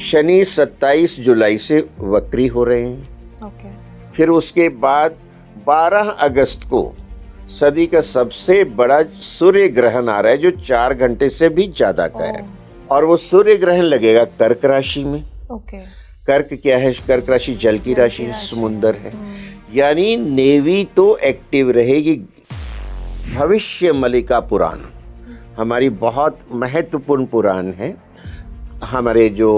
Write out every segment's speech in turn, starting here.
शनि 27 जुलाई से वक्री हो रहे हैं। ओके। फिर उसके बाद 12 अगस्त को सदी का सबसे बड़ा सूर्य ग्रहण आ रहा है, जो 4 घंटे से भी ज्यादा का है, और वो सूर्य ग्रहण लगेगा कर्क राशि में। ओके। कर्क क्या है? कर्क राशि जल की राशि है, समुंदर है, यानी नेवी तो एक्टिव रहेगी। भविष्य मलिका पुराण हमारी बहुत महत्वपूर्ण पुराण है, हमारे जो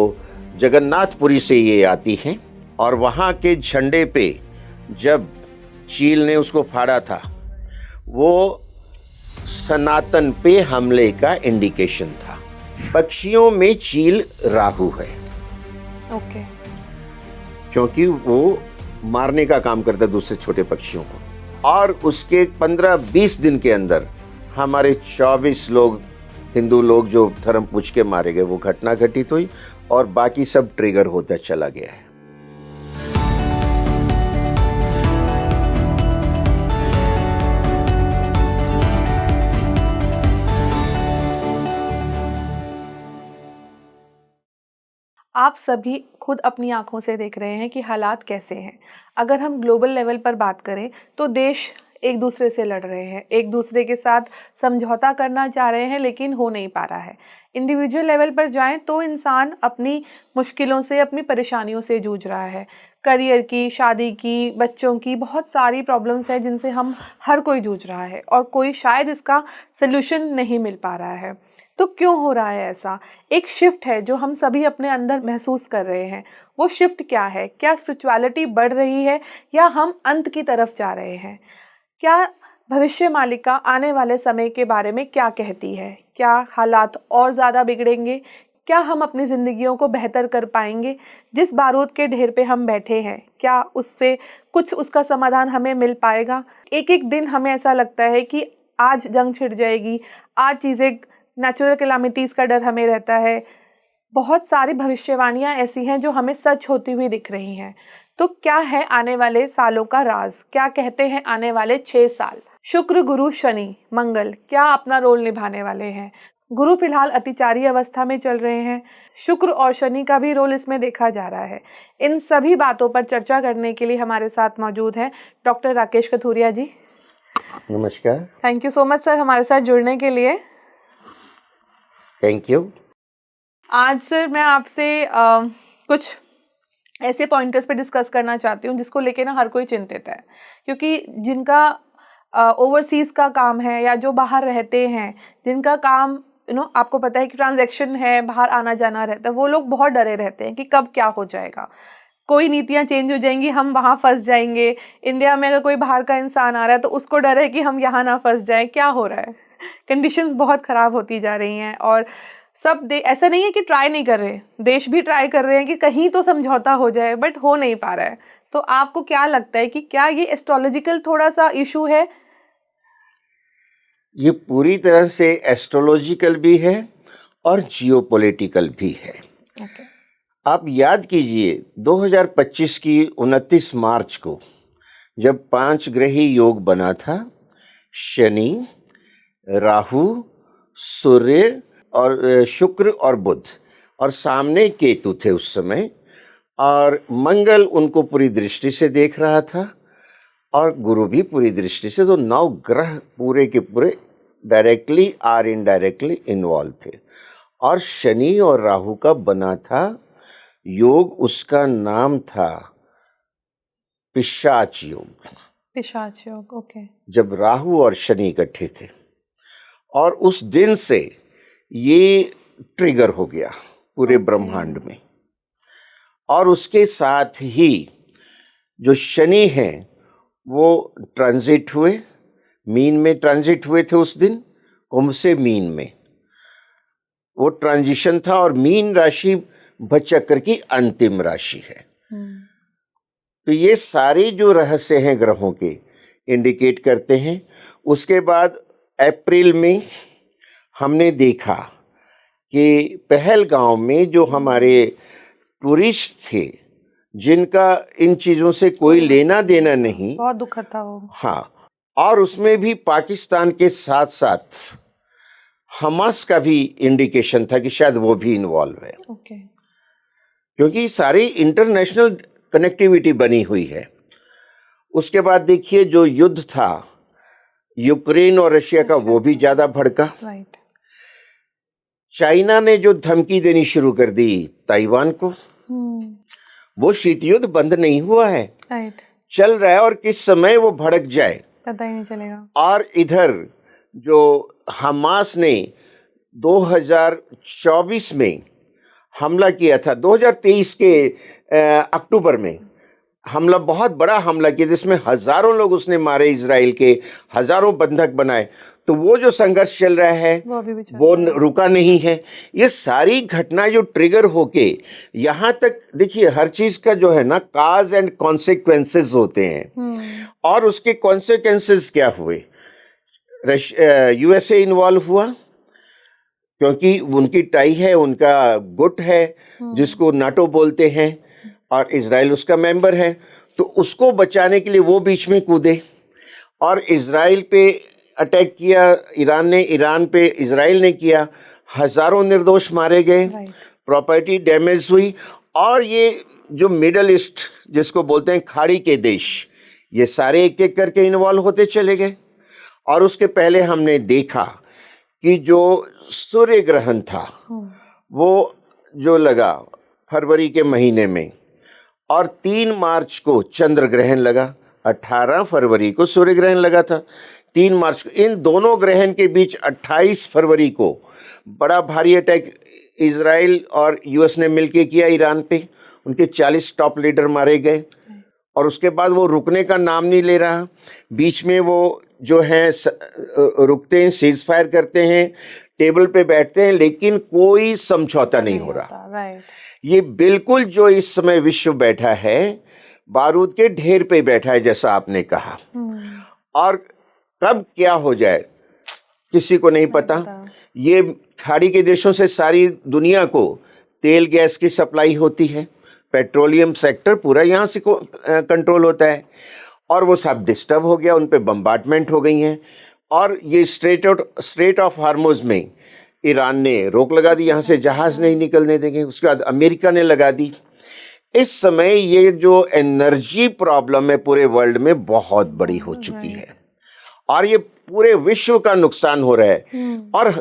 जगन्नाथपुरी से ये आती है, और वहाँ के झंडे पे जब चील ने उसको फाड़ा था, वो सनातन पे हमले का इंडिकेशन था। पक्षियों में चील राहु है। ओके। क्योंकि वो मारने का काम करता है दूसरे छोटे पक्षियों को। और उसके 15-20 दिन के अंदर हमारे 24 लोग, हिंदू लोग जो धर्म पूछ के मारे गए, वो घटना घटित हुई, और बाकी सब ट्रिगर होता चला गया है। आप सभी खुद अपनी आंखों से देख रहे हैं कि हालात कैसे हैं। अगर हम ग्लोबल लेवल पर बात करें तो देश एक दूसरे से लड़ रहे हैं, एक दूसरे के साथ समझौता करना चाह रहे हैं, लेकिन हो नहीं पा रहा है। इंडिविजुअल लेवल पर जाएं तो इंसान अपनी मुश्किलों से, अपनी परेशानियों से जूझ रहा है। करियर की, शादी की, बच्चों की बहुत सारी प्रॉब्लम्स हैं जिनसे हम हर कोई जूझ रहा है, और कोई शायद इसका सल्यूशन नहीं मिल पा रहा है। तो क्यों हो रहा है ऐसा? एक शिफ्ट है जो हम सभी अपने अंदर महसूस कर रहे हैं। वो शिफ्ट क्या है? क्या स्पिरिचुअलिटी बढ़ रही है या हम अंत की तरफ जा रहे हैं? क्या भविष्य मालिका आने वाले समय के बारे में क्या कहती है? क्या हालात और ज़्यादा बिगड़ेंगे? क्या हम अपनी ज़िंदगियों को बेहतर कर पाएंगे? जिस बारूद के ढेर पे हम बैठे हैं, क्या उससे कुछ उसका समाधान हमें मिल पाएगा? एक एक दिन हमें ऐसा लगता है कि आज जंग छिड़ जाएगी, आज चीज़ें, नेचुरल कैलामिटीज़ का डर हमें रहता है। बहुत सारी भविष्यवाणियाँ ऐसी हैं जो हमें सच होती हुई दिख रही हैं। तो क्या है आने वाले सालों का राज? क्या कहते हैं आने वाले 6 साल? शुक्र, गुरु, शनि, मंगल क्या अपना रोल निभाने वाले हैं? गुरु फिलहाल अतिचारी अवस्था में चल रहे हैं। शुक्र और शनि का भी रोल इसमें देखा जा रहा है। इन सभी बातों पर चर्चा करने के लिए हमारे साथ मौजूद हैं डॉक्टर राकेश कथूरिया जी। नमस्कार। Thank you so much sir हमारे साथ जुड़ने के लिए। Thank you. आज सर मैं आपसे कुछ ऐसे पॉइंटर्स पे डिस्कस करना चाहती हूँ जिसको लेके ना हर कोई चिंतित है, क्योंकि जिनका ओवरसीज़ का काम है या जो बाहर रहते हैं, जिनका काम आपको पता है कि ट्रांजैक्शन है, बाहर आना जाना रहता है, वो लोग बहुत डरे रहते हैं कि कब क्या हो जाएगा, कोई नीतियाँ चेंज हो जाएंगी, हम वहाँ फंस जाएंगे। इंडिया में अगर कोई बाहर का इंसान आ रहा है तो उसको डर है कि हम यहाँ ना फंस जाएं। क्या हो रहा है? कंडीशंस बहुत ख़राब होती जा रही हैं, और सब ऐसा नहीं है कि ट्राई नहीं कर रहे, देश भी ट्राई कर रहे हैं कि कहीं तो समझौता हो जाए, बट हो नहीं पा रहा है। तो आपको क्या लगता है कि क्या ये एस्ट्रोलॉजिकल थोड़ा सा इशू है? ये पूरी तरह से एस्ट्रोलॉजिकल भी है और जियोपॉलिटिकल भी है। आप याद कीजिए 2025 की 29 मार्च को जब 5 ग्रही योग बना था, शनि, राहु, सूर्य और शुक्र और बुध, और सामने केतु थे उस समय, और मंगल उनको पूरी दृष्टि से देख रहा था, और गुरु भी पूरी दृष्टि से। तो 9 ग्रह पूरे के पूरे डायरेक्टली और इनडायरेक्टली इन्वॉल्व थे, और शनि और राहु का बना था योग, उसका नाम था पिशाच योग। पिशाच योग, ओके। जब राहु और शनि इकट्ठे थे, और उस दिन से ये ट्रिगर हो गया पूरे ब्रह्मांड में। और उसके साथ ही जो शनि हैं वो ट्रांजिट हुए, मीन में ट्रांजिट हुए थे उस दिन, कुंभ से मीन में वो ट्रांजिशन था, और मीन राशि भचक्र की अंतिम राशि है। तो ये सारे जो रहस्य हैं ग्रहों के इंडिकेट करते हैं। उसके बाद अप्रैल में हमने देखा कि पहलगांव में जो हमारे टूरिस्ट थे, जिनका इन चीज़ों से कोई लेना देना नहीं, बहुत दुखद था वो। हाँ, और उसमें भी पाकिस्तान के साथ साथ हमास का भी इंडिकेशन था कि शायद वो भी इन्वॉल्व है। ओके। क्योंकि सारी इंटरनेशनल कनेक्टिविटी बनी हुई है। उसके बाद देखिए जो युद्ध था यूक्रेन और रशिया का, वो भी ज्यादा भड़का। राइट। चाइना ने जो धमकी देनी शुरू कर दी ताइवान को, वो शीत युद्ध बंद नहीं हुआ है, राइट। चल रहा है, और किस समय वो भड़क जाए पता ही नहीं चलेगा। और इधर जो हमास ने 2024 में हमला किया था, 2023 के अक्टूबर में हमला, बहुत बड़ा हमला किया जिसमें हजारों लोग उसने मारे, इजराइल के हजारों बंधक बनाए, तो वो जो संघर्ष चल रहा है वो रुका नहीं है। ये सारी घटना जो ट्रिगर होके यहाँ तक, देखिए हर चीज का जो है ना काज एंड कॉन्सिक्वेंसेस होते हैं, और उसके कॉन्सिक्वेंसेस क्या हुए। यूएसए इन्वॉल्व हुआ क्योंकि उनकी टाई है, उनका गुट है जिसको नाटो बोलते हैं, और इजराइल उसका मेंबर है, तो उसको बचाने के लिए वो बीच में कूदे और इजराइल पे अटैक किया। ईरान पे इजराइल ने किया, हजारों निर्दोष मारे गए, प्रॉपर्टी डैमेज हुई, और ये जो मिडल ईस्ट जिसको बोलते हैं खाड़ी के देश, ये सारे एक एक करके इन्वॉल्व होते चले गए। और उसके पहले हमने देखा कि जो सूर्य ग्रहण था वो जो लगा फरवरी के महीने में, और 3 मार्च को चंद्र ग्रहण लगा, 18 फरवरी को सूर्य ग्रहण लगा था, 3 मार्च को। इन दोनों ग्रहण के बीच 28 फरवरी को बड़ा भारी अटैक इजराइल और यूएस ने मिलकर किया ईरान पे, उनके 40 टॉप लीडर मारे गए, और उसके बाद वो रुकने का नाम नहीं ले रहा। बीच में वो जो है रुकते हैं, सीज फायर करते हैं, टेबल पे बैठते हैं, लेकिन कोई समझौता नहीं हो रहा। ये बिल्कुल जो इस समय विश्व बैठा है बारूद के ढेर पे बैठा है, जैसा आपने कहा, और कब क्या हो जाए किसी को नहीं पता। ये खाड़ी के देशों से सारी दुनिया को तेल गैस की सप्लाई होती है, पेट्रोलियम सेक्टर पूरा यहाँ से कंट्रोल होता है, और वो सब डिस्टर्ब हो गया, उन पे बम्बार्डमेंट हो गई हैं, और ये स्ट्रेट ऑफ हार्मुज में ईरान ने रोक लगा दी, यहाँ से जहाज नहीं निकलने देंगे। उसके बाद अमेरिका ने लगा दी। इस समय ये जो एनर्जी प्रॉब्लम है पूरे वर्ल्ड में बहुत बड़ी हो चुकी है, और ये पूरे विश्व का नुकसान हो रहा है, और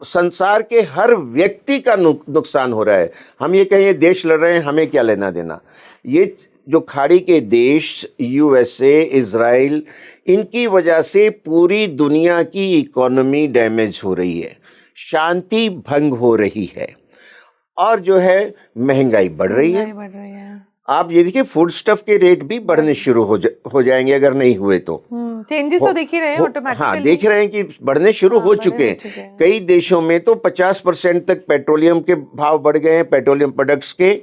संसार के हर व्यक्ति का नुकसान हो रहा है। हम ये कहें देश लड़ रहे हैं, हमें क्या लेना देना। ये जो खाड़ी के देश यूएसए, इजराइल, इनकी वजह से पूरी दुनिया की इकोनॉमी डैमेज हो रही है, शांति भंग हो रही है, और जो है महंगाई बढ़ रही है। आप ये देखिए फूड स्टफ के रेट भी बढ़ने शुरू हो जाएंगे अगर नहीं हुए तो। चेंजेस तो दिख ही रहे हैं ऑटोमेटिकली। हाँ, देख रहे हैं कि बढ़ने शुरू हो चुके हैं। कई देशों में तो 50% तक पेट्रोलियम के भाव बढ़ गए हैं, पेट्रोलियम प्रोडक्ट्स के,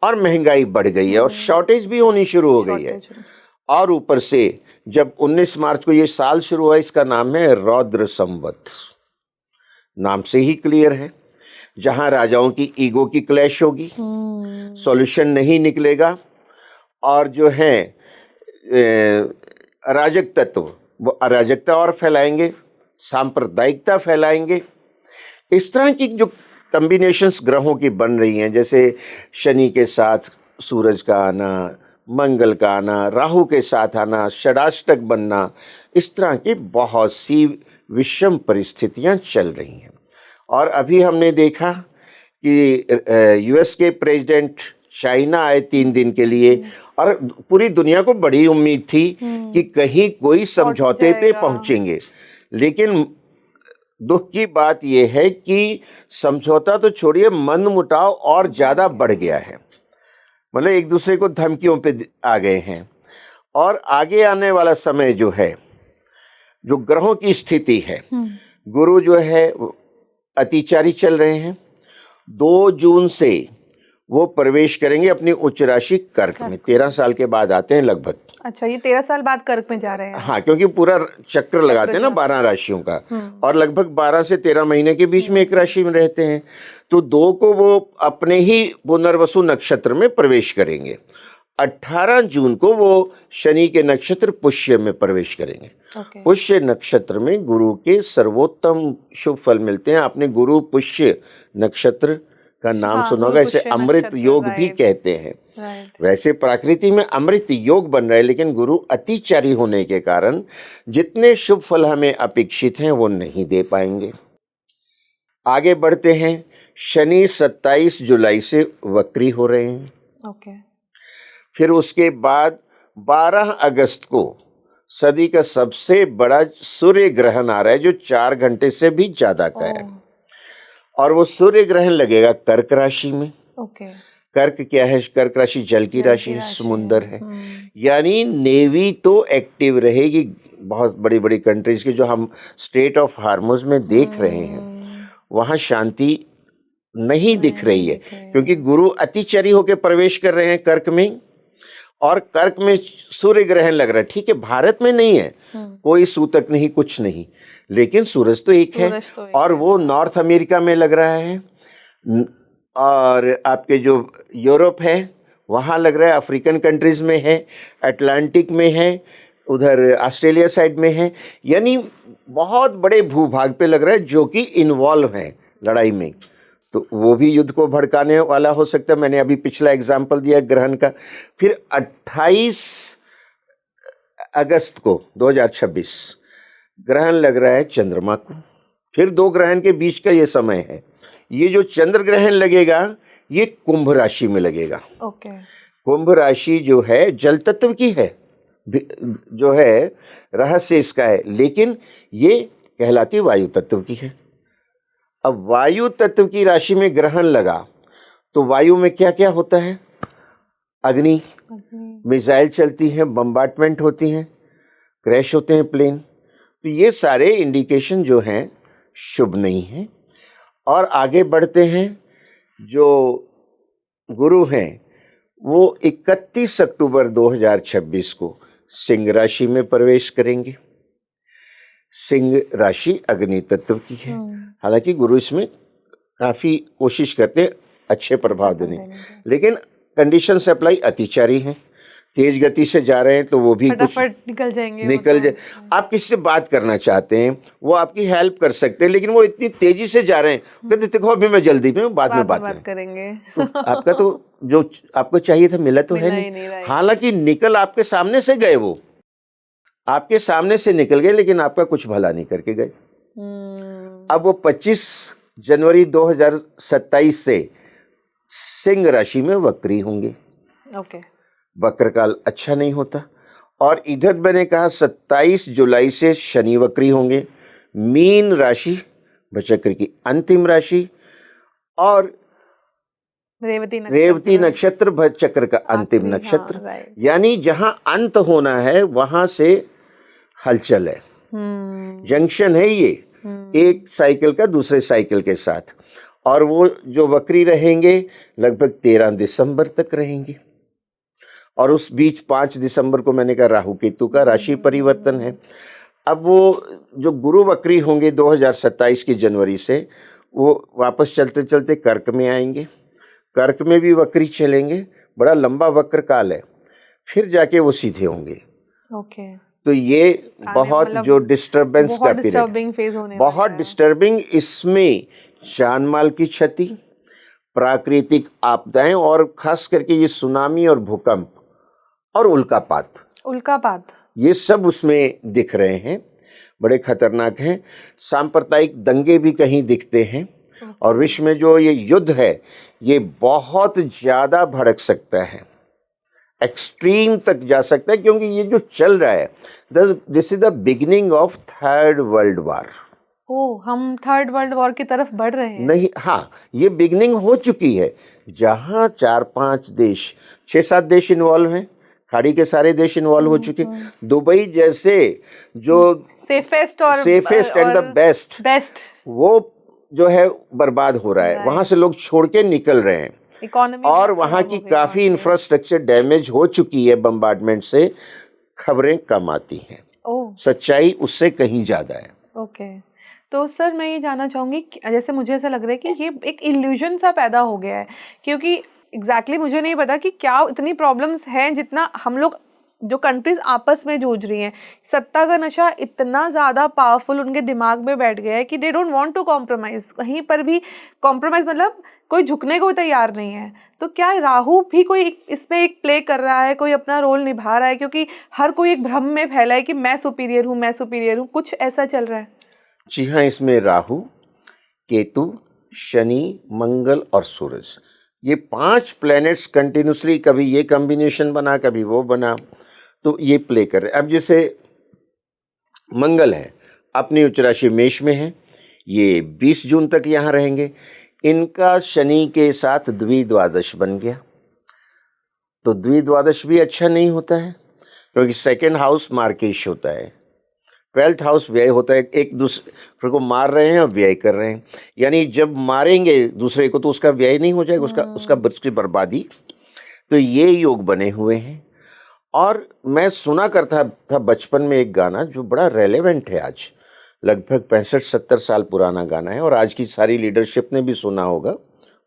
और महंगाई बढ़ गई है, और शॉर्टेज भी होनी शुरू हो गई है। और ऊपर से जब 19 मार्च को ये साल शुरू हुआ, इसका नाम है रौद्र संवत, नाम से ही क्लियर है, जहां राजाओं की ईगो की क्लैश होगी, सॉल्यूशन नहीं निकलेगा, और जो है अराजक तत्व वो अराजकता और फैलाएंगे, सांप्रदायिकता फैलाएंगे। इस तरह की जो कॉम्बिनेशंस ग्रहों की बन रही हैं, जैसे शनि के साथ सूरज का आना, मंगल का आना, राहु के साथ आना, षडाष्टक बनना, इस तरह की बहुत सी विषम परिस्थितियां चल रही हैं। और अभी हमने देखा कि यूएस के प्रेसिडेंट चाइना आए 3 दिन के लिए, और पूरी दुनिया को बड़ी उम्मीद थी कि कहीं कोई समझौते पे पहुंचेंगे, लेकिन दुख की बात यह है कि समझौता तो छोड़िए, मनमुटाव और ज़्यादा बढ़ गया है। मतलब एक दूसरे को धमकियों पे आ गए हैं, और आगे आने वाला समय जो है, जो ग्रहों की स्थिति है, गुरु जो है अतिचारी चल रहे हैं। 2 जून से वो प्रवेश करेंगे अपनी उच्च राशि कर्क में, 13 साल के बाद आते हैं लगभग। अच्छा, ये 13 साल बाद कर्क में जा रहे हैं। हाँ, क्योंकि पूरा चक्र लगाते हैं ना 12 राशियों का, और लगभग 12 से 13 महीने के बीच में एक राशि में रहते हैं। तो 2 को वो अपने ही पुनर्वसु नक्षत्र में प्रवेश करेंगे। 18 जून को वो शनि के नक्षत्र पुष्य में प्रवेश करेंगे। पुष्य नक्षत्र में गुरु के सर्वोत्तम शुभ फल मिलते हैं। आपने गुरु पुष्य नक्षत्र का नाम हाँ, सुना गुरु होगा, इसे पुष्य अमृत नक्षत्र, योग भी राइट कहते हैं। राइट। वैसे प्रकृति में अमृत योग बन रहा है, लेकिन गुरु अतिचारी होने के कारण जितने शुभ फल हमें अपेक्षित हैं वो नहीं दे पाएंगे। आगे बढ़ते हैं। शनि 27 जुलाई से वक्री हो रहे हैं। ओके। फिर उसके बाद 12 अगस्त को सदी का सबसे बड़ा सूर्य ग्रहण आ रहा है, जो 4 घंटे से भी ज्यादा का है, और वो सूर्य ग्रहण लगेगा कर्क राशि में। ओके। कर्क क्या है? कर्क राशि जल की राशि है, समुंदर है। यानी नेवी तो एक्टिव रहेगी। बहुत बड़ी बड़ी कंट्रीज की जो हम स्टेट ऑफ हार्मोज में देख रहे हैं, वहां शांति नहीं दिख रही है, क्योंकि गुरु अतिचरी होकर प्रवेश कर रहे हैं कर्क में, और कर्क में सूर्य ग्रहण लग रहा है। ठीक है, भारत में नहीं है, कोई सूतक नहीं, कुछ नहीं, लेकिन सूरज तो एक है, और वो नॉर्थ अमेरिका में लग रहा है, और आपके जो यूरोप है वहाँ लग रहा है, अफ्रीकन कंट्रीज में है, अटलांटिक में है, उधर ऑस्ट्रेलिया साइड में है। यानी बहुत बड़े भूभाग पे लग रहा है जो कि इन्वॉल्व है लड़ाई में, तो वो भी युद्ध को भड़काने वाला हो सकता है। मैंने अभी पिछला एग्जाम्पल दिया ग्रहण का। फिर 28 अगस्त को 2026 ग्रहण लग रहा है चंद्रमा को। फिर 2 ग्रहण के बीच का ये समय है। ये जो चंद्र ग्रहण लगेगा ये कुंभ राशि में लगेगा। ओके। कुंभ राशि जो है जल तत्व की है, जो है रहस्य इसका है, लेकिन ये कहलाती वायु तत्व की है। अब वायु तत्व की राशि में ग्रहण लगा तो वायु में क्या क्या होता है? अग्नि, मिसाइल चलती हैं, बम्बार्टमेंट होती हैं, क्रैश होते हैं प्लेन। तो ये सारे इंडिकेशन जो हैं शुभ नहीं हैं। और आगे बढ़ते हैं। जो गुरु हैं वो 31 अक्टूबर 2026 को सिंह राशि में प्रवेश करेंगे। सिंह राशि अग्नि तत्व की है। हालांकि गुरु इसमें काफी कोशिश करते हैं अच्छे प्रभाव देने, लेकिन कंडीशन से अप्लाई अतिचारी हैं, तेज गति से जा रहे हैं तो वो भी कुछ फटाफट निकल जाएंगे, निकल जाए। आप किससे बात करना चाहते हैं वो आपकी हेल्प कर सकते हैं, लेकिन वो इतनी तेजी से जा रहे हैं, कहते देखो अभी मैं जल्दी में हूं, बाद में बात करेंगे। तो आपका तो जो आपको चाहिए था मिला तो है नहीं। हालांकि निकल आपके सामने से गए, वो आपके सामने से निकल गए, लेकिन आपका कुछ भला नहीं करके गए। अब वो 25 जनवरी 2027 से सिंह राशि में वक्री होंगे। ओके। वक्र काल अच्छा नहीं होता। और इधर मैंने कहा 27 जुलाई से शनि वक्री होंगे। मीन राशि चक्र की अंतिम राशि, और रेवती नक्षत्र चक्र का अंतिम नक्षत्र। हाँ, यानी जहां अंत होना है वहां से हलचल है, जंक्शन है ये एक साइकिल का दूसरे साइकिल के साथ। और वो जो वक्री रहेंगे लगभग 13 दिसंबर तक रहेंगे, और उस बीच 5 दिसंबर को मैंने कहा राहु केतु का राशि परिवर्तन है। अब वो जो गुरु वक्री होंगे 2027 की जनवरी से, वो वापस चलते चलते कर्क में आएंगे। कर्क में भी वक्री चलेंगे, बड़ा लंबा वक्र काल है, फिर जाके वो सीधे होंगे। ओके। तो ये बहुत जो डिस्टर्बेंस का पीरियड, बहुत डिस्टर्बिंग। इसमें जान माल की क्षति, प्राकृतिक आपदाएं, और खास करके ये सुनामी और भूकंप और उल्कापात ये सब उसमें दिख रहे हैं, बड़े खतरनाक हैं। सांप्रदायिक दंगे भी कहीं दिखते हैं, और विश्व में जो ये युद्ध है ये बहुत ज्यादा भड़क सकता है, एक्सट्रीम तक जा सकता है, क्योंकि ये जो चल रहा है this is the beginning of 3rd world war. हम 3rd वर्ल्ड वॉर की तरफ बढ़ रहे हैं? नहीं, हाँ, ये बिगिनिंग हो चुकी है, जहां 4-5 देश, 6-7 देश इन्वॉल्व हैं, खाड़ी के सारे देश इन्वॉल्व हो चुके। दुबई जैसे जो सेफेस्ट एंड द बेस्ट वो जो है बर्बाद हो रहा है, वहां से लोग छोड़ के निकल रहे हैं, और वहां की काफी इंफ्रास्ट्रक्चर डैमेज हो चुकी है बम्बार्टमेंट से। खबरें कम आती हैं, सच्चाई उससे कहीं ज्यादा है। ओके। तो सर मैं ये जानना चाहूँगी, जैसे मुझे ऐसा लग रहा है कि ये एक इल्यूजन सा पैदा हो गया है, क्योंकि एग्जैक्टली मुझे नहीं पता कि क्या इतनी प्रॉब्लम्स हैं जितना हम लोग जो कंट्रीज आपस में जूझ रही हैं, सत्ता का नशा इतना ज़्यादा पावरफुल उनके दिमाग में बैठ गया है कि they don't want to compromise, कहीं पर भी कॉम्प्रोमाइज़ मतलब कोई झुकने को तैयार नहीं है। तो क्या राहु भी कोई इसमें एक प्ले कर रहा है, कोई अपना रोल निभा रहा है? क्योंकि हर कोई एक भ्रम में फैला है कि मैं सुपीरियर हूँ, मैं सुपीरियर हूँ, कुछ ऐसा चल रहा है? जी हाँ, इसमें राहु, केतु, शनि, मंगल और सूरज, ये 5 प्लैनेट्स कंटिन्यूसली कभी ये कॉम्बिनेशन बना, कभी वो बना, तो ये प्ले कर रहे। अब जैसे मंगल है, अपनी उच्च राशि मेष में है, ये 20 जून तक यहाँ रहेंगे। इनका शनि के साथ द्विद्वादश बन गया, तो द्विद्वादश भी अच्छा नहीं होता है, क्योंकि सेकेंड हाउस मार्केश होता है, 12th हाउस व्यय होता है, एक दूसरे को मार रहे हैं और व्यय कर रहे हैं, यानी जब मारेंगे दूसरे को तो उसका व्यय नहीं हो जाएगा, उसका उसकी बर्बादी। तो ये योग बने हुए हैं। और मैं सुना करता था बचपन में एक गाना जो बड़ा रेलेवेंट है, आज लगभग 65-70 साल पुराना गाना है, और आज की सारी लीडरशिप ने भी सुना होगा,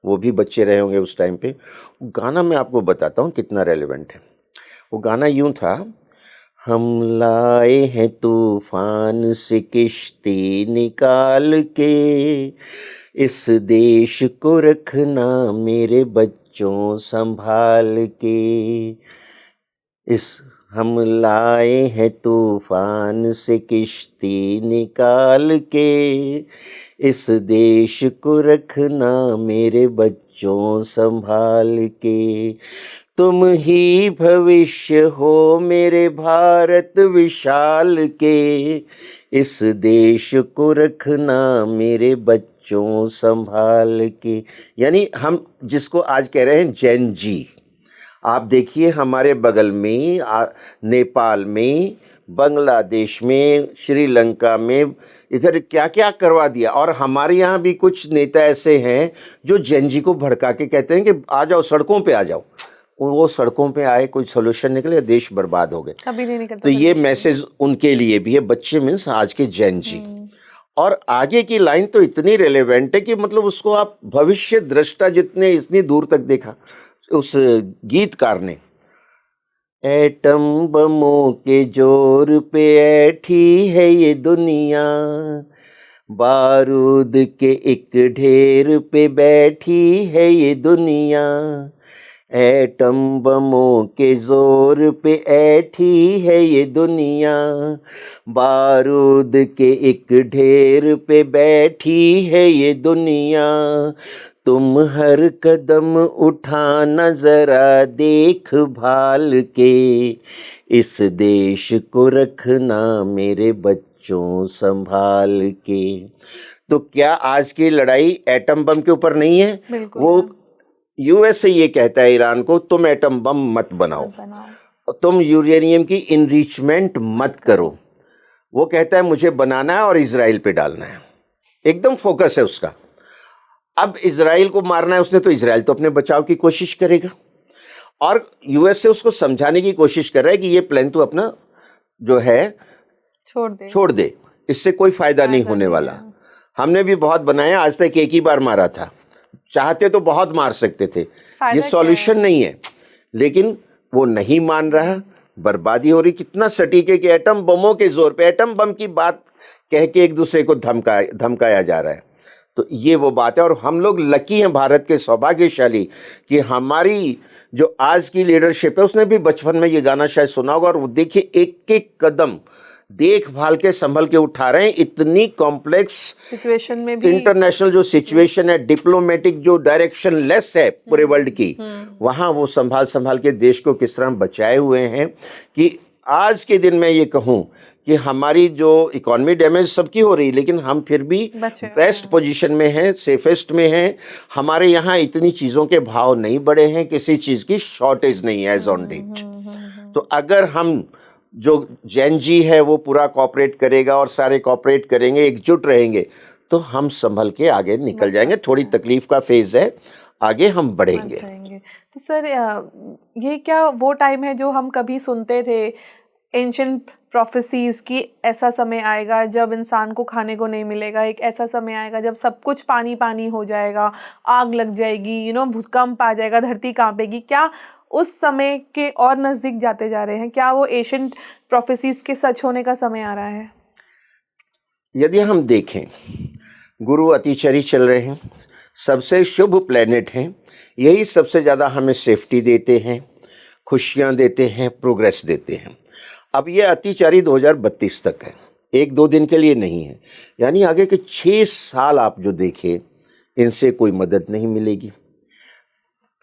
वो भी बच्चे रहे होंगे उस टाइम पे। वो गाना मैं आपको बताता हूँ कितना रेलेवेंट है। वो गाना यूं था, हम लाए हैं तूफान से किश्ती निकाल के, इस देश को रखना मेरे बच्चों संभाल के। हम लाए हैं तूफान से किश्ती निकाल के, इस देश को रखना मेरे बच्चों संभाल के। तुम ही भविष्य हो मेरे भारत विशाल के, इस देश को रखना मेरे बच्चों संभाल के। यानी हम जिसको आज कह रहे हैं जेन जी, आप देखिए हमारे बगल में नेपाल में, बांग्लादेश में, श्रीलंका में, इधर क्या क्या करवा दिया। और हमारे यहाँ भी कुछ नेता ऐसे हैं जो जेन जी को भड़का के कहते हैं कि आ जाओ सड़कों पे आ जाओ। वो सड़कों पे आए, कोई सोल्यूशन निकले, देश बर्बाद हो गए। कभी नहीं निकलता। तो ये मैसेज उनके लिए भी है, बच्चे मीन्स आज के जेन जी। और आगे की लाइन तो इतनी रिलेवेंट है कि मतलब उसको आप भविष्य दृष्टा जितने इतनी दूर तक देखा उस गीतकार ने, एटम बमों के जोर पे ऐठी है ये दुनिया, बारूद के एक ढेर पे बैठी है ये दुनिया, एटम बमों के जोर पे ऐठी है ये दुनिया, बारूद के एक ढेर पे बैठी है ये दुनिया, तुम हर कदम उठाना जरा देख भाल के, इस देश को रखना मेरे बच्चों संभाल के। तो क्या आज की लड़ाई एटम बम के ऊपर नहीं है? वो यूएस से ये कहता है ईरान को, तुम एटम बम मत बनाओ, तुम यूरेनियम की इनरिचमेंट मत करो। वो कहता है मुझे बनाना है और इजराइल पे डालना है, एकदम फोकस है उसका। अब इजराइल को मारना है उसने, तो इजराइल तो अपने बचाव की कोशिश करेगा, और यूएस से उसको समझाने की कोशिश कर रहा है कि ये प्लान तो अपना जो है छोड़ दे, इससे कोई फायदा नहीं होने वाला। हमने भी बहुत बनाया, आज तक एक ही बार मारा था, चाहते तो बहुत मार सकते थे, ये सॉल्यूशन नहीं है। लेकिन वो नहीं मान रहा, बर्बादी हो रही। कितना सटीक है कि एटम बमों के जोर पे, एटम बम की बात कह के एक दूसरे को धमकाया जा रहा है। तो ये वो बात है, और हम लोग लकी हैं, भारत के सौभाग्यशाली, कि हमारी जो आज की लीडरशिप है उसने भी बचपन में ये गाना शायद सुना होगा। और देखिए एक एक कदम देखभाल के संभल के उठा रहे हैं, इतनी कॉम्प्लेक्स सिचुएशन में भी, इंटरनेशनल जो सिचुएशन है, डिप्लोमेटिक जो डायरेक्शन लेस है पूरे वर्ल्ड की, वहां वो संभाल के देश को किस तरह बचाए हुए हैं। कि आज के दिन मैं ये कहूं कि हमारी जो इकोनॉमी डैमेज सबकी हो रही, लेकिन हम फिर भी बेस्ट पोजीशन में हैं, सेफेस्ट में हैं। हमारे यहाँ इतनी चीज़ों के भाव नहीं बढ़े हैं, किसी चीज़ की शॉर्टेज नहीं है एज ऑन डेट। तो अगर हम जो जैन जी है वो पूरा कॉपरेट करेगा और सारे कॉपरेट करेंगे, एकजुट रहेंगे, तो हम संभल के आगे निकल जाएंगे। थोड़ी तकलीफ का फेज है, आगे हम बढ़ेंगे। तो सर ये क्या वो टाइम है जो हम कभी सुनते थे एंशिएंट प्रोफेसीज की, ऐसा समय आएगा जब इंसान को खाने को नहीं मिलेगा, एक ऐसा समय आएगा जब सब कुछ पानी पानी हो जाएगा, आग लग जाएगी, भूकंप आ जाएगा, धरती कांपेगी। क्या उस समय के और नजदीक जाते जा रहे हैं? क्या वो एशियंट प्रोफेसीज के सच होने का समय आ रहा है? यदि हम देखें, गुरु अतिचरी चल रहे हैं, सबसे शुभ प्लेनेट हैं, यही सबसे ज़्यादा हमें सेफ्टी देते हैं, खुशियाँ देते हैं, प्रोग्रेस देते हैं। अब ये अतिचारी 2032 तक है, 1-2 दिन के लिए नहीं है। यानी आगे के 6 साल आप जो देखें, इनसे कोई मदद नहीं मिलेगी।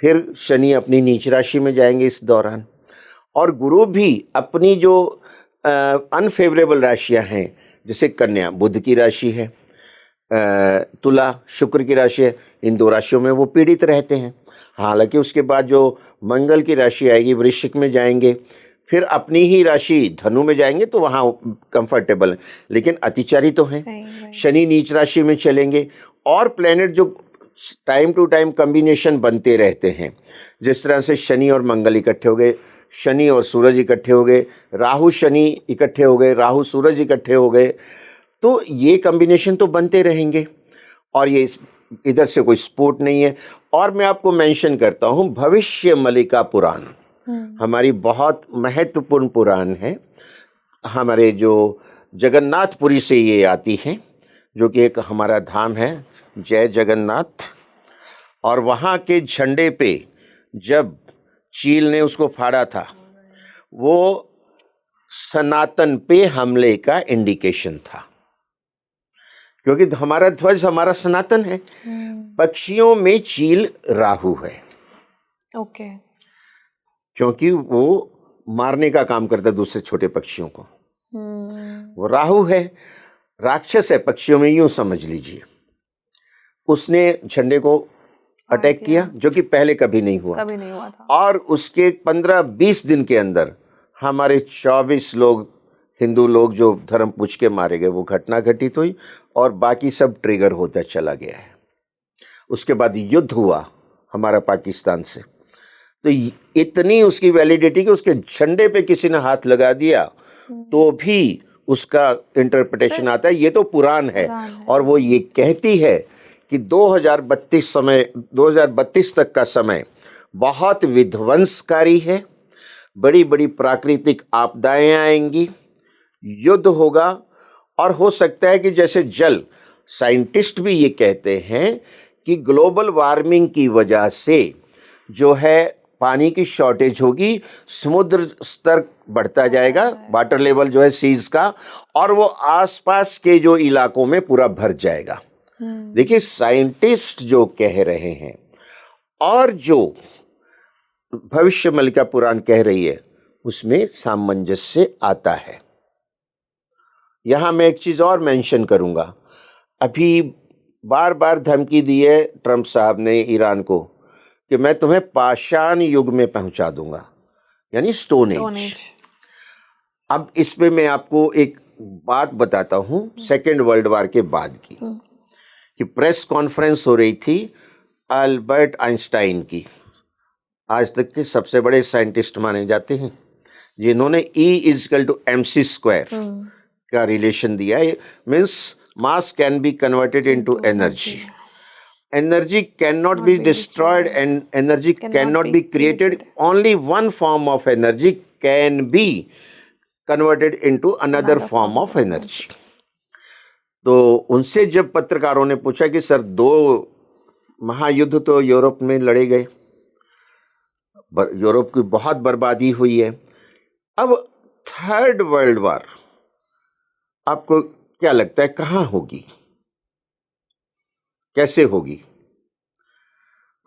फिर शनि अपनी नीच राशि में जाएंगे इस दौरान, और गुरु भी अपनी जो अनफेवरेबल राशियां हैं, जैसे कन्या बुध की राशि है, तुला शुक्र की राशि है, इन 2 राशियों में वो पीड़ित रहते हैं। हालांकि उसके बाद जो मंगल की राशि आएगी, वृश्चिक में जाएंगे, फिर अपनी ही राशि धनु में जाएंगे तो वहाँ कंफर्टेबल है, लेकिन अतिचारी तो हैं। शनि नीच राशि में चलेंगे, और प्लेनेट जो टाइम टू टाइम कॉम्बिनेशन बनते रहते हैं, जिस तरह से शनि और मंगल इकट्ठे हो गए, शनि और सूरज इकट्ठे हो गए, राहु शनि इकट्ठे हो गए, राहु सूरज इकट्ठे हो गए, तो ये कॉम्बिनेशन तो बनते रहेंगे। और ये इधर से कोई सपोर्ट नहीं है। और मैं आपको मेंशन करता हूँ, भविष्य मलिका पुराण हमारी बहुत महत्वपूर्ण पुराण है। हमारे जो जगन्नाथपुरी से ये आती है, जो कि एक हमारा धाम है, जय जगन्नाथ। और वहाँ के झंडे पे जब चील ने उसको फाड़ा था, वो सनातन पे हमले का इंडिकेशन था, क्योंकि हमारा ध्वज हमारा सनातन है। पक्षियों में चील राहु है, ओके। क्योंकि वो मारने का काम करता है दूसरे छोटे पक्षियों को। वो राहु है, राक्षस है पक्षियों में, यूं समझ लीजिए। उसने झंडे को अटैक किया, जो कि पहले कभी नहीं हुआ था। और उसके 15-20 दिन के अंदर हमारे 24 लोग, हिंदू लोग जो धर्म पूछ के मारे गए, वो घटना घटित हुई, और बाकी सब ट्रिगर होता चला गया है। उसके बाद युद्ध हुआ हमारा पाकिस्तान से, तो इतनी उसकी वैलिडिटी कि उसके झंडे पे किसी ने हाथ लगा दिया तो भी उसका इंटरप्रिटेशन आता है। ये तो पुराण है, और वो ये कहती है कि 2032 तक का समय बहुत विध्वंसकारी है, बड़ी बड़ी प्राकृतिक आपदाएं आएंगी, युद्ध होगा, और हो सकता है कि जैसे जल, साइंटिस्ट भी ये कहते हैं कि ग्लोबल वार्मिंग की वजह से जो है पानी की शॉर्टेज होगी, समुद्र स्तर बढ़ता जाएगा, वाटर लेवल जो है सीज का, और वो आसपास के जो इलाकों में पूरा भर जाएगा। देखिए, साइंटिस्ट जो कह रहे हैं और जो भविष्य मलिका पुराण कह रही है, उसमें सामंजस्य आता है। यहां मैं एक चीज और मेंशन करूंगा। अभी बार बार धमकी दी है ट्रंप साहब ने ईरान को कि मैं तुम्हें पाषाण युग में पहुंचा दूंगा, यानी स्टोन एज। अब इसमें मैं आपको एक बात बताता हूं, सेकेंड वर्ल्ड वार के बाद की, कि प्रेस कॉन्फ्रेंस हो रही थी अल्बर्ट आइंस्टाइन की, आज तक के सबसे बड़े साइंटिस्ट माने जाते हैं, जिन्होंने E=mc² का रिलेशन दिया है। Means mass can be converted into energy, energy cannot be destroyed and energy cannot be created. Only one form of energy can be converted into another form of energy. तो उनसे जब पत्रकारों ने पूछा कि सर 2 महायुद्ध तो यूरोप में लड़े गए, यूरोप की बहुत बर्बादी हुई है, अब 3rd वर्ल्ड वार आपको क्या लगता है कहाँ होगी, कैसे होगी?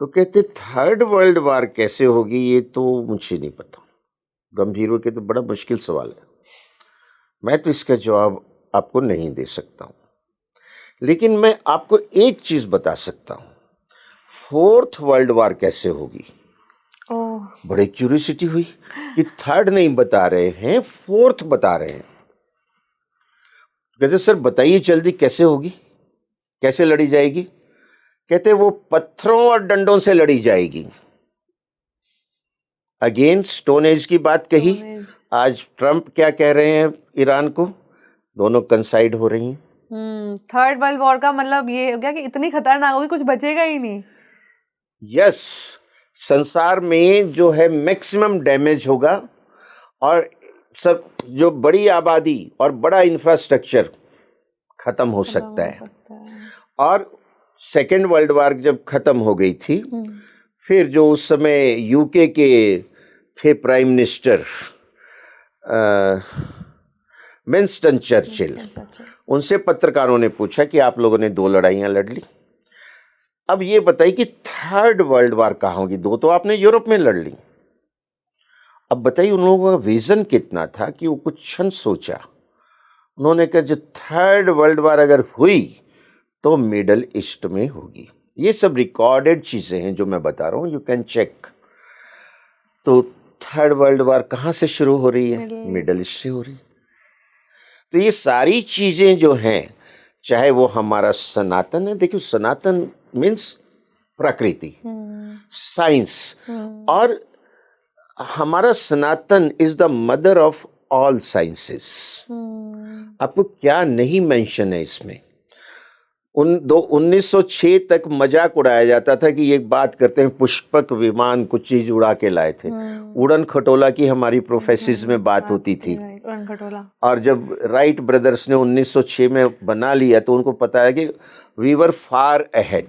तो कहते 3rd वर्ल्ड वार कैसे होगी, ये तो मुझे नहीं पता। गंभीर हो के तो बड़ा मुश्किल सवाल है, मैं तो इसका जवाब आपको नहीं दे सकता हूं। लेकिन मैं आपको एक चीज बता सकता हूं, 4th वर्ल्ड वार कैसे होगी। बड़े क्यूरियोसिटी हुई कि 3rd नहीं बता रहे हैं, 4th बता रहे हैं। कहते सर बताइए जल्दी कैसे होगी, कैसे लड़ी जाएगी? कहते वो पत्थरों और डंडों से लड़ी जाएगी। अगेन स्टोन एज की बात कही। आज ट्रंप क्या कह रहे हैं ईरान को, दोनों कंसाइड हो रही हैं। 3rd वर्ल्ड वॉर का मतलब ये हो गया कि इतनी खतरनाक होगी कुछ बचेगा ही नहीं। यस, संसार में जो है मैक्सिमम डैमेज होगा और सब जो बड़ी आबादी और बड़ा इंफ्रास्ट्रक्चर खत्म हो सकता है। और सेकेंड वर्ल्ड वार जब खत्म हो गई थी, फिर जो उस समय यूके के थे प्राइम मिनिस्टर विंस्टन चर्चिल, उनसे पत्रकारों ने पूछा कि आप लोगों ने 2 लड़ाइयां लड़ ली, अब ये बताइए कि थर्ड वर्ल्ड वार कहाँ होगी? 2 तो आपने यूरोप में लड़ ली, अब बताइए उन लोगों का विजन कितना था कि वो कुछ क्षण सोचा। उन्होंने कहा जो थर्ड वर्ल्ड वार अगर हुई तो मिडल ईस्ट में होगी। ये सब रिकॉर्डेड चीजें हैं जो मैं बता रहा हूँ, यू कैन चेक। तो थर्ड वर्ल्ड वार कहाँ से शुरू हो रही है? मिडल ईस्ट से हो रही है। तो ये सारी चीजें जो हैं, चाहे वो हमारा सनातन है, देखिए सनातन मीन्स प्रकृति, साइंस, और हमारा Sanatan is the mother of all sciences. आपको क्या नहीं मेंशन है इसमें? 1906 तक मजाक उड़ाया जाता था कि ये बात करते हैं पुष्पक विमान कुछ चीज उड़ा के लाए थे। उड़न खटोला की हमारी प्रोफेसिस में बात होती थी। उड़न खटोला। और जब राइट ब्रदर्स ने 1906 में बना लिया तो उनको पता है कि वी वर फार अहेड।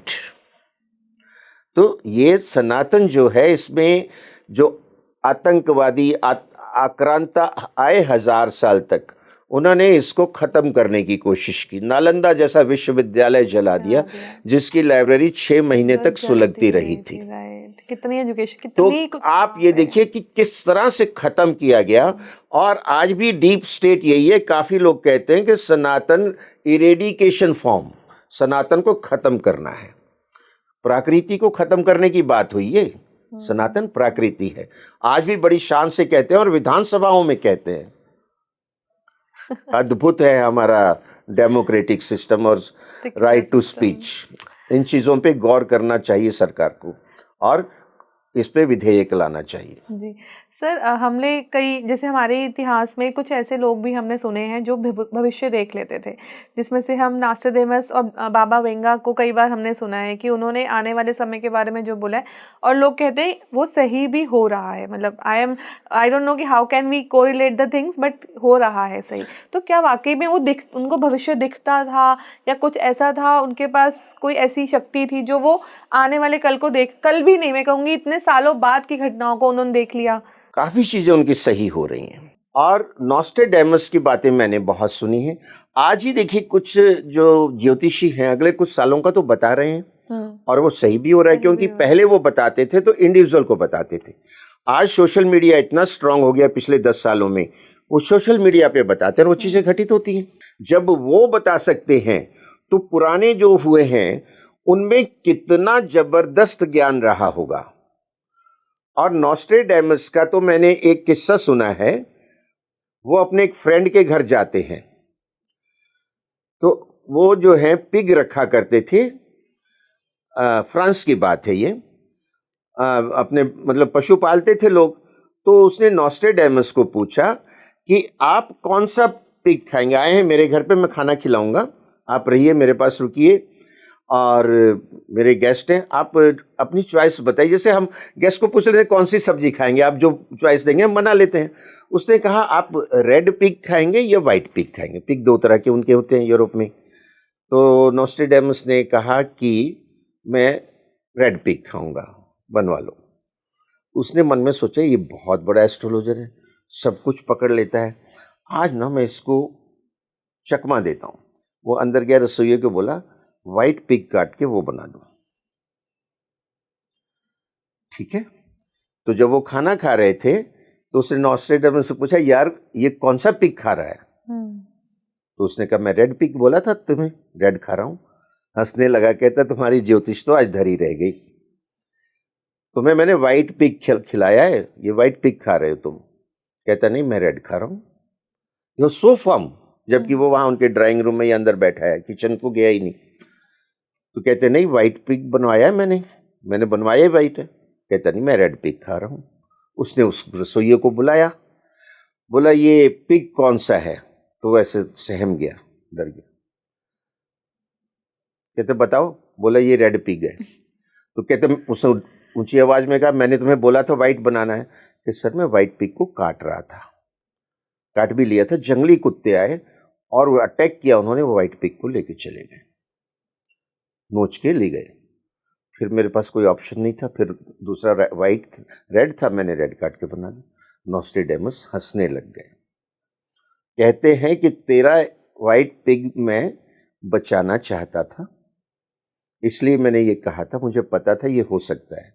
तो ये सनातन जो है, इसमें जो आतंकवादी आक्रांता आए 1000 साल तक, उन्होंने इसको खत्म करने की कोशिश की। नालंदा जैसा विश्वविद्यालय जला दिया जिसकी लाइब्रेरी 6 महीने तक सुलगती रही थी। कितनी एजुकेशन, तो कितनी आप ये देखिए कि किस तरह से खत्म किया गया। और आज भी डीप स्टेट यही है। काफी लोग कहते हैं कि सनातन इरेडिकेशन फॉर्म, सनातन को खत्म करना है। प्रकृति को खत्म करने की बात हुई है। सनातन प्रकृति है। आज भी बड़ी शान से कहते हैं और विधानसभाओं में कहते हैं। अद्भुत है हमारा डेमोक्रेटिक सिस्टम और राइट टू स्पीच। इन चीजों पे गौर करना चाहिए सरकार को और इस पे विधेयक लाना चाहिए। जी सर, हमने कई, जैसे हमारे इतिहास में कुछ ऐसे लोग भी हमने सुने हैं जो भविष्य देख लेते थे, जिसमें से हम नास्ट्राडेमस और बाबा वेंगा को कई बार हमने सुना है कि उन्होंने आने वाले समय के बारे में जो बोला है, और लोग कहते हैं वो सही भी हो रहा है। मतलब आई डोंट नो कि how can we correlate the things, but हो रहा है सही। तो क्या वाकई में वो उनको भविष्य दिखता था, या कुछ ऐसा था, उनके पास कोई ऐसी शक्ति थी जो वो आने वाले कल को कल भी नहीं, मैं कहूँगी इतने सालों बाद की घटनाओं को उन्होंने देख लिया? काफी चीजें उनकी सही हो रही हैं और नॉस्ट्रेडेमस की बातें मैंने बहुत सुनी है। आज ही देखिए कुछ जो ज्योतिषी हैं अगले कुछ सालों का तो बता रहे हैं और वो सही भी हो रहा है, क्योंकि पहले वो बताते थे तो इंडिविजुअल को बताते थे। आज सोशल मीडिया इतना स्ट्रांग हो गया पिछले 10 सालों में, वो सोशल मीडिया पे बताते हैं और वो चीजें घटित होती हैं। जब वो बता सकते हैं तो पुराने जो हुए हैं उनमें कितना जबरदस्त ज्ञान रहा होगा। और नॉस्ट्रेडेमस का तो मैंने एक किस्सा सुना है। वो अपने एक फ्रेंड के घर जाते हैं तो वो जो है पिग रखा करते थे। फ्रांस की बात है ये। अपने मतलब पशु पालते थे लोग। तो उसने नॉस्ट्रेडेमस को पूछा कि आप कौन सा पिग खाएंगे? आए हैं मेरे घर पे, मैं खाना खिलाऊंगा, आप रहिए मेरे पास, रुकिए, और मेरे गेस्ट हैं, आप अपनी चॉइस बताइए। जैसे हम गेस्ट को पूछ रहे हैं कौन सी सब्जी खाएंगे, आप जो चॉइस देंगे हम बना लेते हैं। उसने कहा आप रेड पिग खाएंगे या वाइट पिग खाएंगे? पिग 2 तरह के उनके होते हैं यूरोप में। तो नॉस्ट्रेडेमस ने कहा कि मैं रेड पिग खाऊंगा, बनवा लो। उसने मन में सोचा ये बहुत बड़ा एस्ट्रोलॉजर है, सब कुछ पकड़ लेता है, आज ना मैं इसको चकमा देता हूँ। वो अंदर गया, रसोइये को बोला व्हाइट पिग काट के वो बना दो। ठीक है। तो जब वो खाना खा रहे थे तो उसने नॉस्ट्रेडेमस से पूछा यार ये कौन सा पिग खा रहा है? तो उसने कहा मैं रेड पिग बोला था तुम्हें, रेड खा रहा हूं। हंसने लगा, कहता तुम्हारी ज्योतिष तो आज धरी रह गई, तुम्हें मैंने व्हाइट पिग खिलाया है, ये व्हाइट पिग खा रहे हो तुम। कहता नहीं मैं रेड खा रहा हूं। यू सो फर्म, जबकि वो वहां उनके ड्राइंग रूम में ही अंदर बैठा है, किचन को गया ही नहीं। तो कहते नहीं व्हाइट पिग बनवाया है मैंने बनवाया ही व्हाइट है। कहता नहीं मैं रेड पिग खा रहा हूं। उसने उस रसोइये को बुलाया, बोला ये पिग कौन सा है? तो वैसे सहम गया, डर गया। कहते बताओ, बोला ये रेड पिग है। तो कहते उसने ऊंची आवाज में कहा, मैंने तुम्हें बोला था वाइट बनाना है। कि सर मैं वाइट पिग को काट रहा था, काट भी लिया था। जंगली कुत्ते आए और वो अटैक किया उन्होंने, वो वाइट पिग को लेके चले गए, नोच के ले गए। फिर मेरे पास कोई ऑप्शन नहीं था, फिर दूसरा वाइट रेड था, मैंने रेड काट के बना लिया। नॉस्ट्रेडेमस हंसने लग गए। कहते हैं कि तेरा वाइट पिग मैं बचाना चाहता था, इसलिए मैंने ये कहा था, मुझे पता था ये हो सकता है